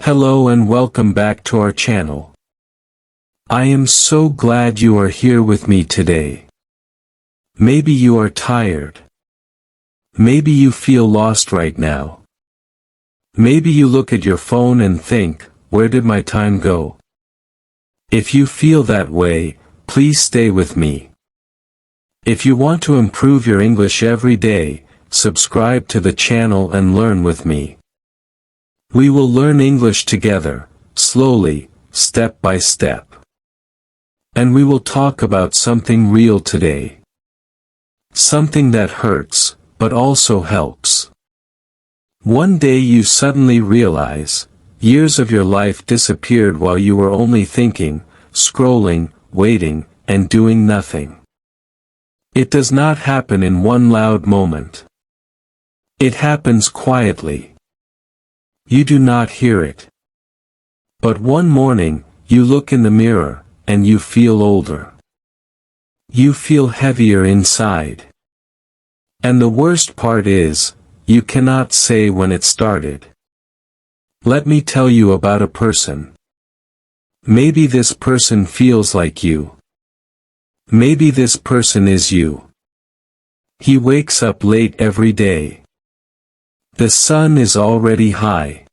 Hello and welcome back to our channel. I am so glad you are here with me today. Maybe you are tired. Maybe you feel lost right now. Maybe you look at your phone and think, where did my time go? If you feel that way, please stay with me. If you want to improve your English every day, subscribe to the channel and learn with me. We will learn English together, slowly, step by step. And we will talk about something real today. Something that hurts, but also helps. One day you suddenly realize, years of your life disappeared while you were only thinking, scrolling, waiting, and doing nothing. It does not happen in one loud moment. It happens quietly. You do not hear it. But one morning, you look in the mirror, and you feel older. You feel heavier inside. And the worst part is, you cannot say when it started. Let me tell you about a person. Maybe this person feels like you. Maybe this person is you. He wakes up late every day. The sun is already high.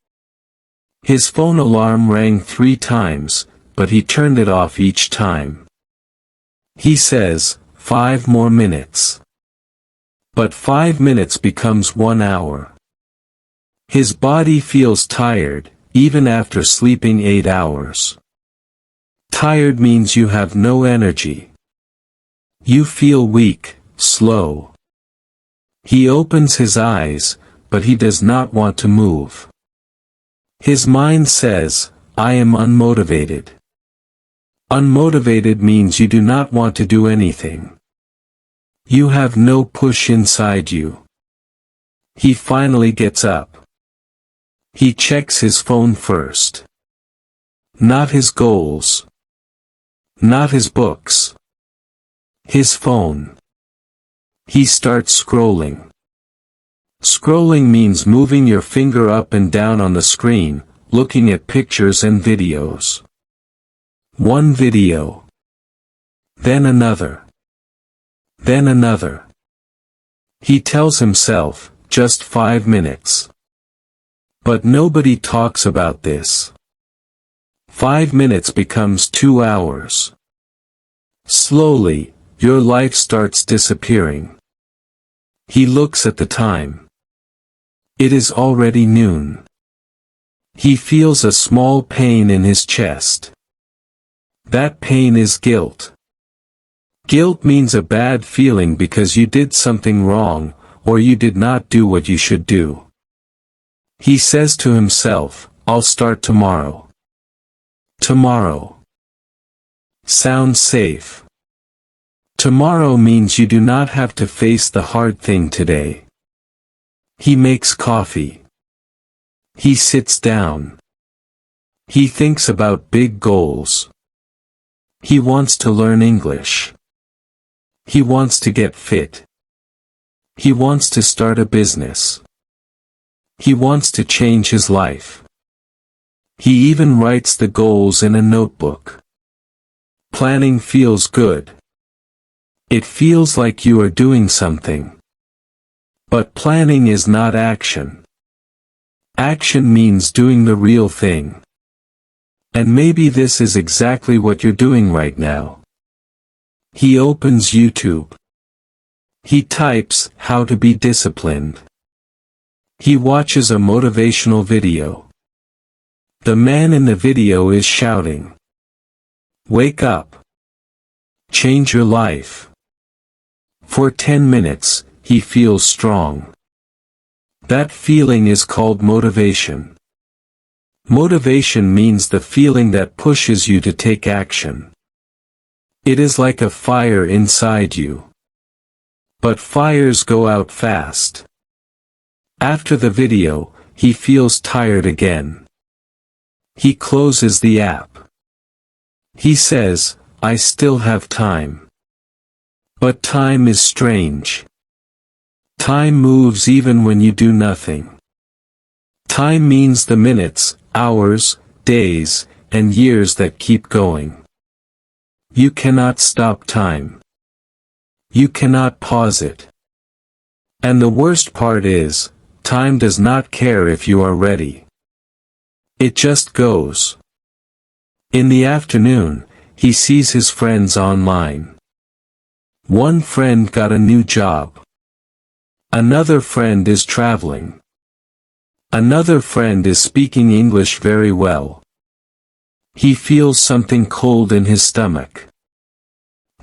His phone alarm rang 3 times, but he turned it off each time. He says, 5 more minutes. But 5 minutes becomes 1 hour. His body feels tired, even after sleeping 8 hours. Tired means you have no energy. You feel weak, slow. He opens his eyes, but he does not want to move. His mind says, I am unmotivated. Unmotivated means you do not want to do anything. You have no push inside you. He finally gets up. He checks his phone first. Not his goals. Not his books. His phone. He starts scrolling. Scrolling means moving your finger up and down on the screen, looking at pictures and videos. One video. Then another. Then another. He tells himself, just 5 minutes. But nobody talks about this. 5 minutes becomes 2 hours. Slowly, your life starts disappearing. He looks at the time. It is already noon. He feels a small pain in his chest. That pain is guilt. Guilt means a bad feeling because you did something wrong, or you did not do what you should do. He says to himself, I'll start tomorrow. Tomorrow. Sounds safe. Tomorrow means you do not have to face the hard thing today. He makes coffee. He sits down. He thinks about big goals. He wants to learn English. He wants to get fit. He wants to start a business. He wants to change his life. He even writes the goals in a notebook. Planning feels good. It feels like you are doing something. But planning is not action. Action means doing the real thing. And maybe this is exactly what you're doing right now. He opens YouTube. He types, how to be disciplined. He watches a motivational video. The man in the video is shouting. Wake up. Change your life. For 10 minutes, he feels strong. That feeling is called motivation. Motivation means the feeling that pushes you to take action. It is like a fire inside you. But fires go out fast. After the video, he feels tired again. He closes the app. He says, I still have time. But time is strange. Time moves even when you do nothing. Time means the minutes, hours, days, and years that keep going. You cannot stop time. You cannot pause it. And the worst part is, time does not care if you are ready. It just goes. In the afternoon, he sees his friends online. One friend got a new job. Another friend is traveling. Another friend is speaking English very well. He feels something cold in his stomach.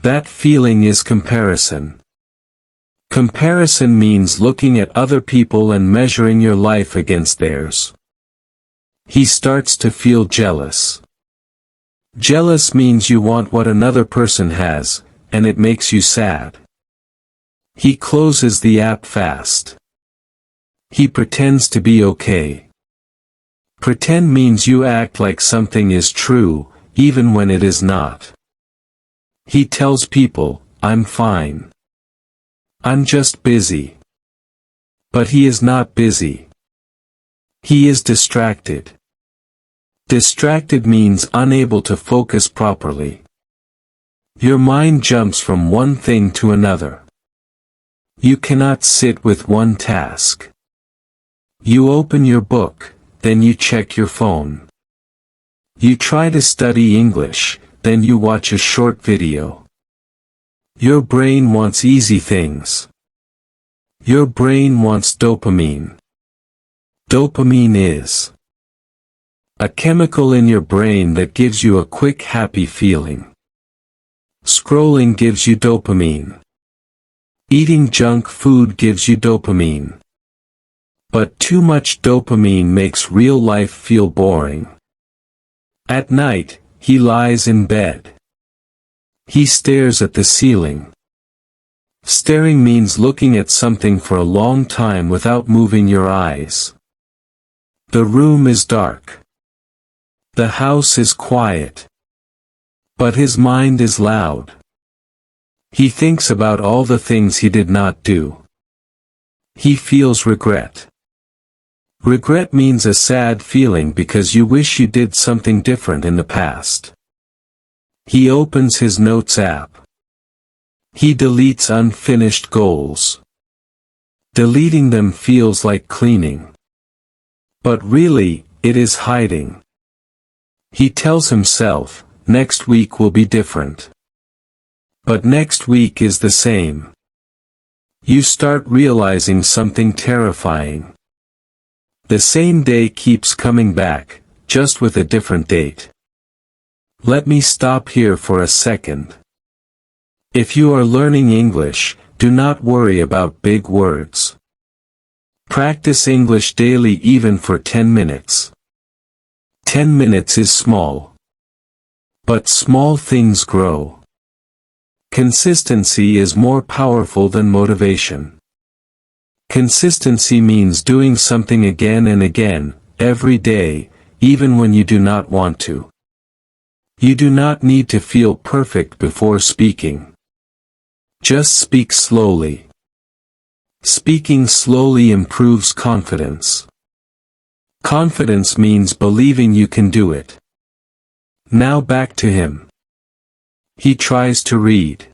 That feeling is comparison. Comparison means looking at other people and measuring your life against theirs. He starts to feel jealous. Jealous means you want what another person has, and it makes you sad. He closes the app fast. He pretends to be okay. Pretend means you act like something is true, even when it is not. He tells people, "I'm fine. I'm just busy." But he is not busy. He is distracted. Distracted means unable to focus properly. Your mind jumps from one thing to another. You cannot sit with one task. You open your book, then you check your phone. You try to study English, then you watch a short video. Your brain wants easy things. Your brain wants dopamine. Dopamine is a chemical in your brain that gives you a quick happy feeling. Scrolling gives you dopamine. Eating junk food gives you dopamine. But too much dopamine makes real life feel boring. At night, he lies in bed. He stares at the ceiling. Staring means looking at something for a long time without moving your eyes. The room is dark. The house is quiet. But his mind is loud. He thinks about all the things he did not do. He feels regret. Regret means a sad feeling because you wish you did something different in the past. He opens his notes app. He deletes unfinished goals. Deleting them feels like cleaning. But really, it is hiding. He tells himself, next week will be different. But next week is the same. You start realizing something terrifying. The same day keeps coming back, just with a different date. Let me stop here for a second. If you are learning English, do not worry about big words. Practice English daily even for 10 minutes. 10 minutes is small. But small things grow. Consistency is more powerful than motivation. Consistency means doing something again and again, every day, even when you do not want to. You do not need to feel perfect before speaking. Just speak slowly. Speaking slowly improves confidence. Confidence means believing you can do it. Now back to him. He tries to read.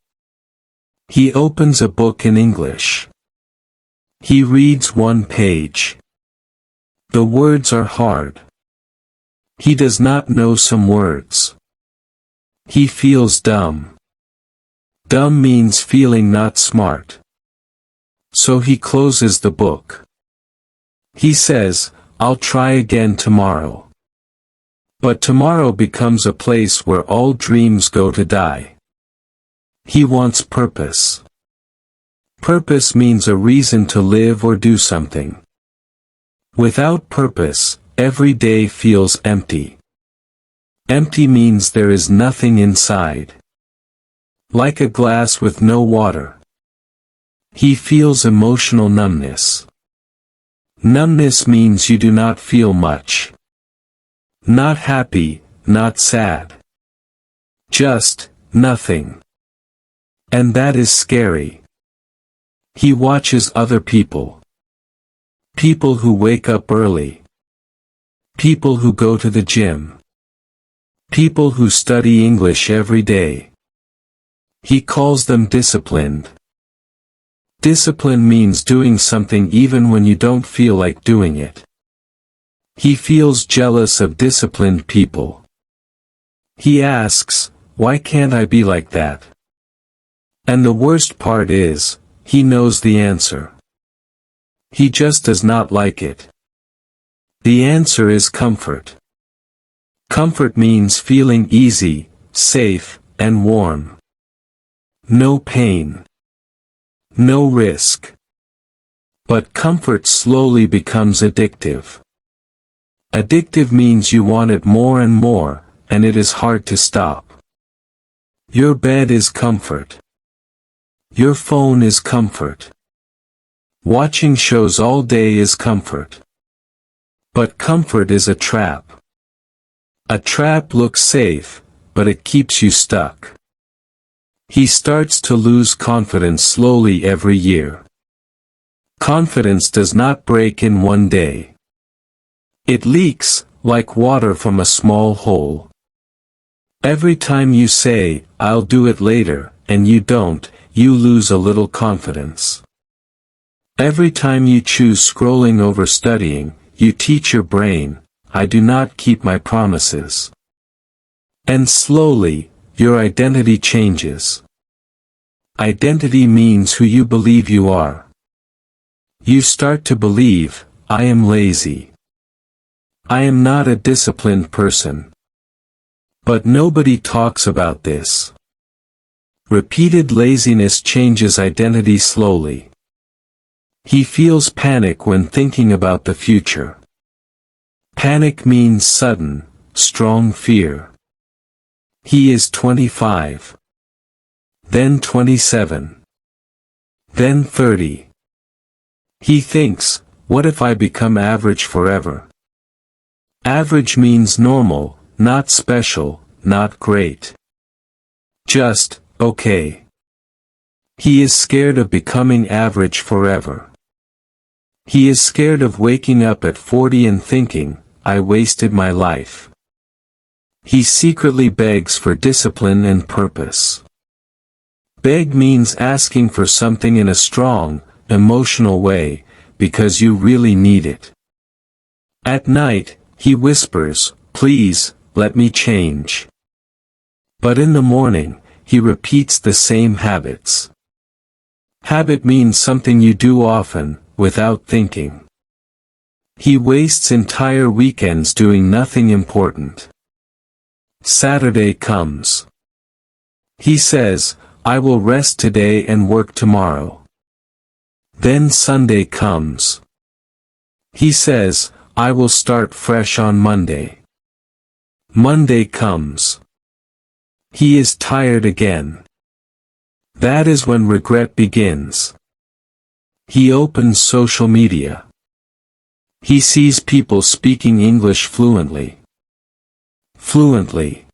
He opens a book in English. He reads one page. The words are hard. He does not know some words. He feels dumb. Dumb means feeling not smart. So he closes the book. He says, "I'll try again tomorrow." But tomorrow becomes a place where all dreams go to die. He wants purpose. Purpose means a reason to live or do something. Without purpose, every day feels empty. Empty means there is nothing inside. Like a glass with no water. He feels emotional numbness. Numbness means you do not feel much. Not happy, not sad. Just, nothing. And that is scary. He watches other people. People who wake up early. People who go to the gym. People who study English every day. He calls them disciplined. Discipline means doing something even when you don't feel like doing it. He feels jealous of disciplined people. He asks, why can't I be like that? And the worst part is, he knows the answer. He just does not like it. The answer is comfort. Comfort means feeling easy, safe, and warm. No pain. No risk. But comfort slowly becomes addictive. Addictive means you want it more and more, and it is hard to stop. Your bed is comfort. Your phone is comfort. Watching shows all day is comfort. But comfort is a trap. A trap looks safe, but it keeps you stuck. He starts to lose confidence slowly every year. Confidence does not break in one day. It leaks, like water from a small hole. Every time you say, I'll do it later, and you don't, you lose a little confidence. Every time you choose scrolling over studying, you teach your brain, I do not keep my promises. And slowly, your identity changes. Identity means who you believe you are. You start to believe, I am lazy. I am not a disciplined person. But nobody talks about this. Repeated laziness changes identity slowly. He feels panic when thinking about the future. Panic means sudden, strong fear. He is 25. Then 27. Then 30. He thinks, what if I become average forever? Average means normal, not special, not great. Just, okay. He is scared of becoming average forever. He is scared of waking up at 40 and thinking, I wasted my life. He secretly begs for discipline and purpose. Beg means asking for something in a strong, emotional way, because you really need it. At night, he whispers, please, let me change. But in the morning, he repeats the same habits. Habit means something you do often, without thinking. He wastes entire weekends doing nothing important. Saturday comes. He says, I will rest today and work tomorrow. Then Sunday comes. He says, I will start fresh on Monday. Monday comes. He is tired again. That is when regret begins. He opens social media. He sees people speaking English fluently. Fluently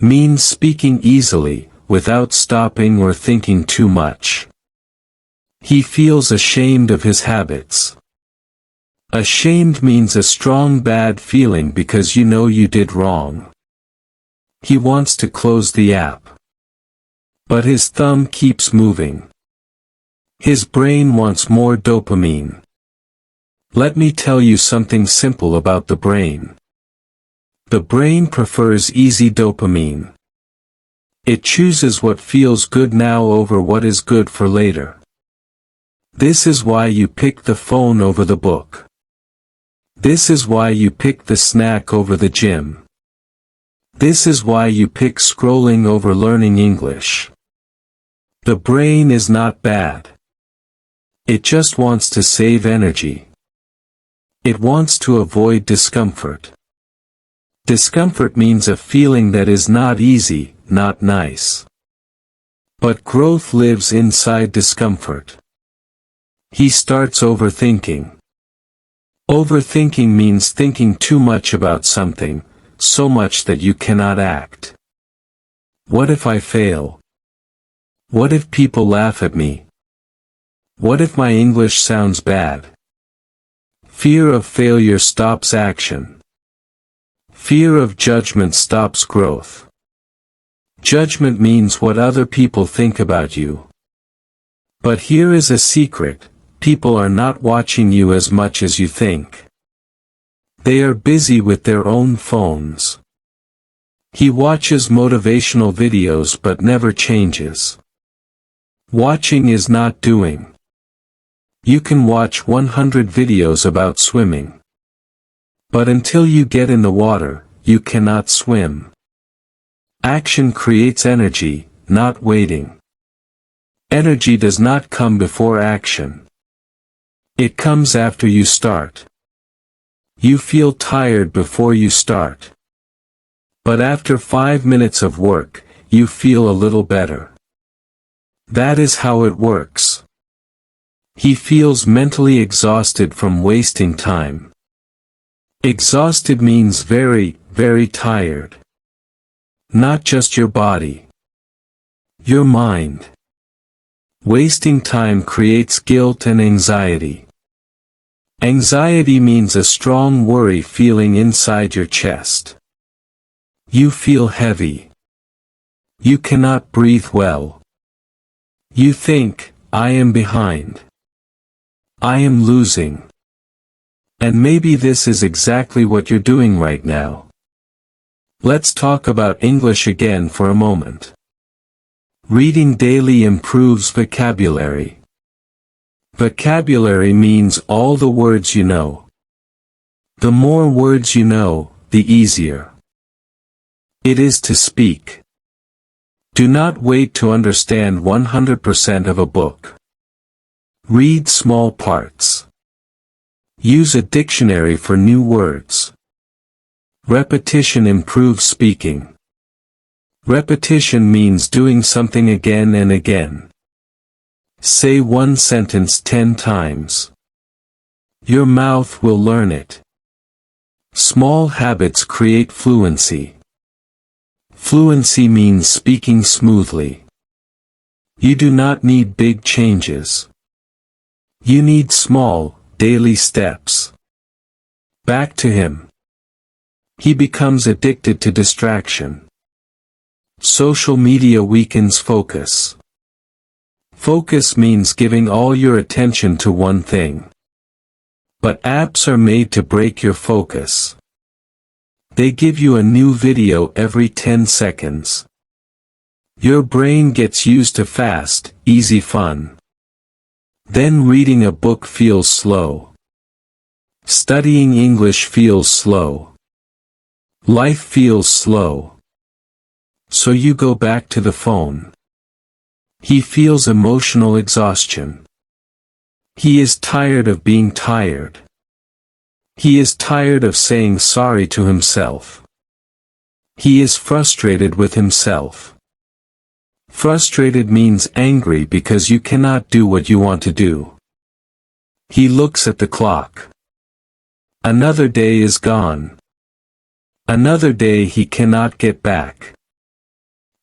means speaking easily, without stopping or thinking too much. He feels ashamed of his habits. Ashamed means a strong bad feeling because you know you did wrong. He wants to close the app. But his thumb keeps moving. His brain wants more dopamine. Let me tell you something simple about the brain. The brain prefers easy dopamine. It chooses what feels good now over what is good for later. This is why you pick the phone over the book. This is why you pick the snack over the gym. This is why you pick scrolling over learning English. The brain is not bad. It just wants to save energy. It wants to avoid discomfort. Discomfort means a feeling that is not easy, not nice. But growth lives inside discomfort. He starts overthinking. Overthinking means thinking too much about something, so much that you cannot act. What if I fail? What if people laugh at me? What if my English sounds bad? Fear of failure stops action. Fear of judgment stops growth. Judgment means what other people think about you. But here is a secret: people are not watching you as much as you think. They are busy with their own phones. He watches motivational videos but never changes. Watching is not doing. You can watch 100 videos about swimming. But until you get in the water, you cannot swim. Action creates energy, not waiting. Energy does not come before action. It comes after you start. You feel tired before you start. But after 5 minutes of work, you feel a little better. That is how it works. He feels mentally exhausted from wasting time. Exhausted means very, very tired. Not just your body. Your mind. Wasting time creates guilt and anxiety. Anxiety means a strong worry feeling inside your chest. You feel heavy. You cannot breathe well. You think, I am behind. I am losing. And maybe this is exactly what you're doing right now. Let's talk about English again for a moment. Reading daily improves vocabulary. Vocabulary means all the words you know. The more words you know, the easier it is to speak. Do not wait to understand 100% of a book. Read small parts. Use a dictionary for new words. Repetition improves speaking. Repetition means doing something again and again. Say one sentence 10 times. Your mouth will learn it. Small habits create fluency. Fluency means speaking smoothly. You do not need big changes. You need small, daily steps. Back to him. He becomes addicted to distraction. Social media weakens focus. Focus means giving all your attention to one thing. But apps are made to break your focus. They give you a new video every 10 seconds. Your brain gets used to fast, easy fun. Then reading a book feels slow. Studying English feels slow. Life feels slow. So you go back to the phone. He feels emotional exhaustion. He is tired of being tired. He is tired of saying sorry to himself. He is frustrated with himself. Frustrated means angry because you cannot do what you want to do. He looks at the clock. Another day is gone. Another day he cannot get back.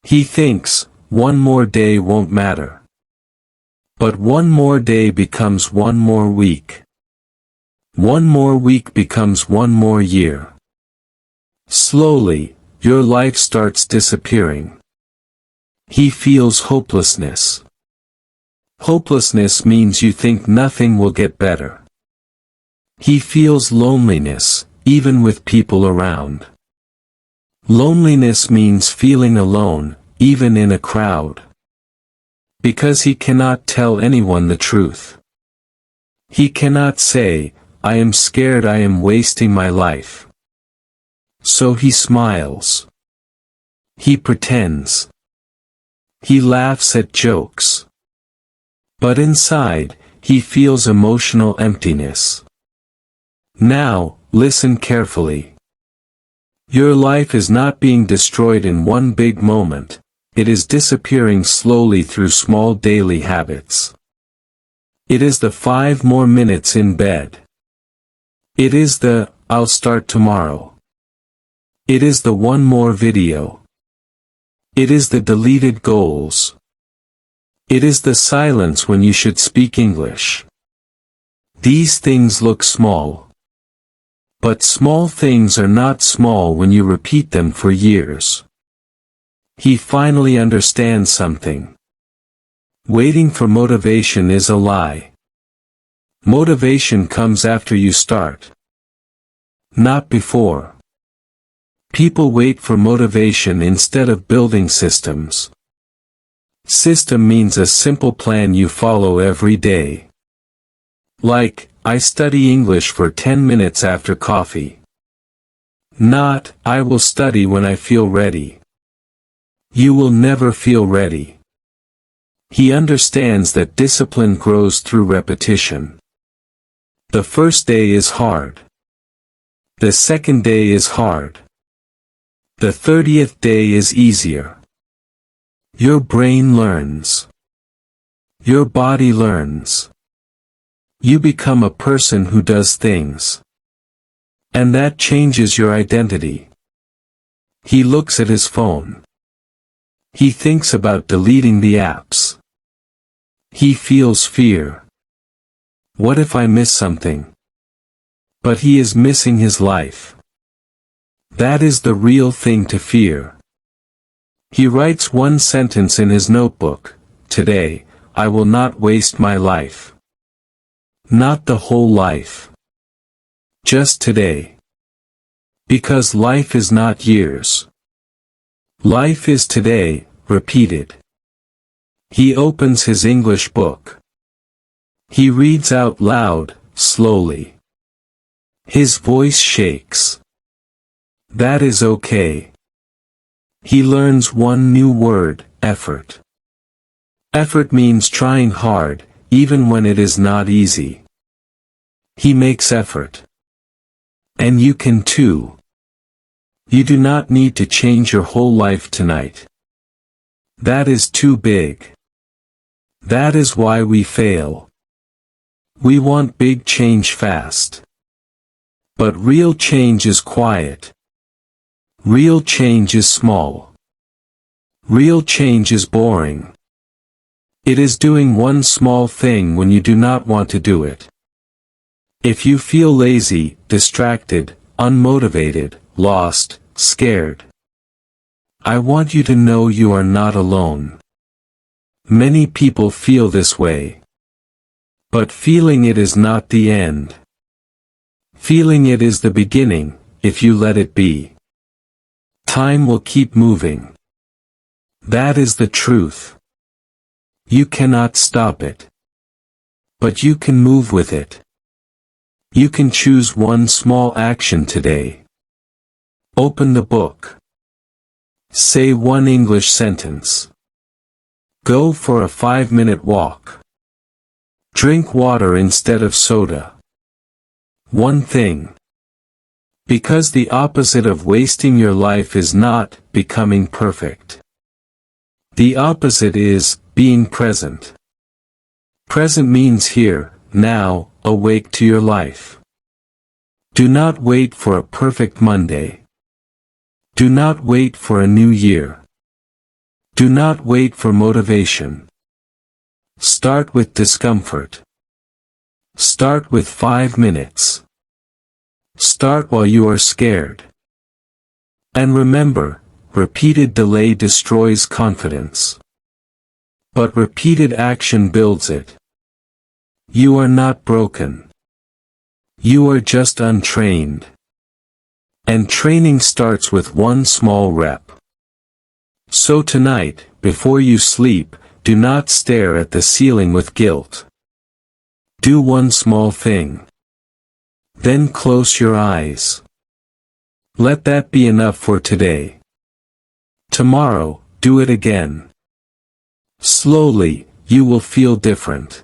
He thinks, one more day won't matter. But one more day becomes one more week. One more week becomes one more year. Slowly, your life starts disappearing. He feels hopelessness. Hopelessness means you think nothing will get better. He feels loneliness, even with people around. Loneliness means feeling alone, even in a crowd. Because he cannot tell anyone the truth. He cannot say, I am scared I am wasting my life. So he smiles. He pretends. He laughs at jokes. But inside, he feels emotional emptiness. Now, listen carefully. Your life is not being destroyed in one big moment, it is disappearing slowly through small daily habits. It is the 5 more minutes in bed. It is the, I'll start tomorrow. It is the one more video. It is the deleted goals. It is the silence when you should speak English. These things look small. But small things are not small when you repeat them for years. He finally understands something. Waiting for motivation is a lie. Motivation comes after you start, not before. People wait for motivation instead of building systems. System means a simple plan you follow every day. Like, I study English for 10 minutes after coffee. Not, I will study when I feel ready. You will never feel ready. He understands that discipline grows through repetition. The first day is hard. The second day is hard. The 30th day is easier. Your brain learns. Your body learns. You become a person who does things. And that changes your identity. He looks at his phone. He thinks about deleting the apps. He feels fear. What if I miss something? But he is missing his life. That is the real thing to fear. He writes one sentence in his notebook: today, I will not waste my life. Not the whole life. Just today. Because life is not years. Life is today, repeated. He opens his English book. He reads out loud, slowly. His voice shakes. That is okay. He learns one new word: effort. Effort means trying hard, even when it is not easy. He makes effort. And you can too. You do not need to change your whole life tonight. That is too big. That is why we fail. We want big change fast. But real change is quiet. Real change is small. Real change is boring. It is doing one small thing when you do not want to do it. If you feel lazy, distracted, unmotivated, lost, scared, I want you to know you are not alone. Many people feel this way. But feeling it is not the end. Feeling it is the beginning, if you let it be. Time will keep moving. That is the truth. You cannot stop it. But you can move with it. You can choose one small action today. Open the book. Say one English sentence. Go for a 5-minute walk. Drink water instead of soda. One thing. Because the opposite of wasting your life is not becoming perfect. The opposite is being present. Present means here, now, awake to your life. Do not wait for a perfect Monday. Do not wait for a new year. Do not wait for motivation. Start with discomfort. Start with 5 minutes. Start while you are scared. And remember, repeated delay destroys confidence. But repeated action builds it. You are not broken. You are just untrained. And training starts with one small rep. So tonight, before you sleep, do not stare at the ceiling with guilt. Do one small thing. Then close your eyes. Let that be enough for today. Tomorrow, do it again. Slowly, you will feel different.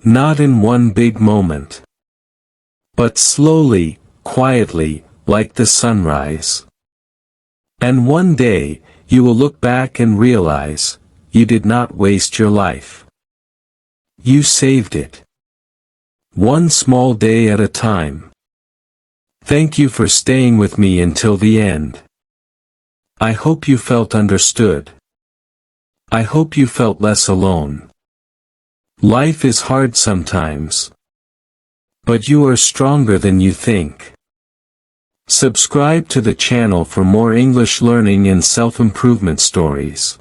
Not in one big moment. But slowly, quietly, like the sunrise. And one day, you will look back and realize, you did not waste your life. You saved it. One small day at a time. Thank you for staying with me until the end. I hope you felt understood. I hope you felt less alone. Life is hard sometimes. But you are stronger than you think. Subscribe to the channel for more English learning and self-improvement stories.